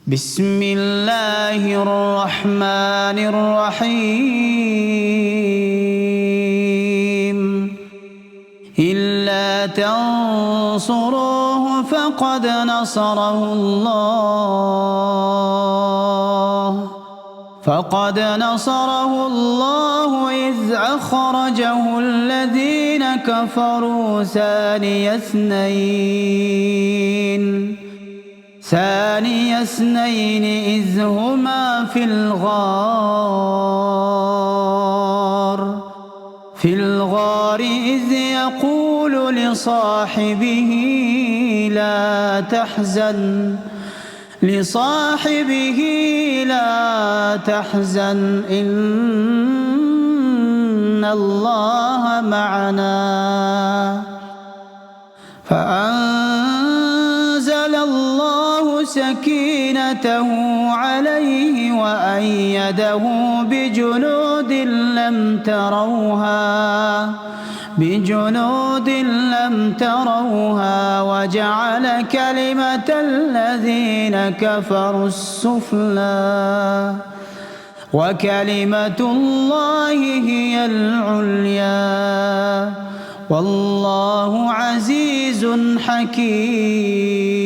بسم الله الرحمن الرحيم إلا تنصروه فقد نصره الله إذ أخرجه الذين كفروا ثاني اثنين إذ هما في الغار إذ يقول لصاحبه لا تحزن إن الله معنا فأنزل الله سكينته عليه وأيده بجنود لم تروها وجعل كلمة الذين كفروا السفلى وكلمة الله هي العليا والله عزيز حكيم.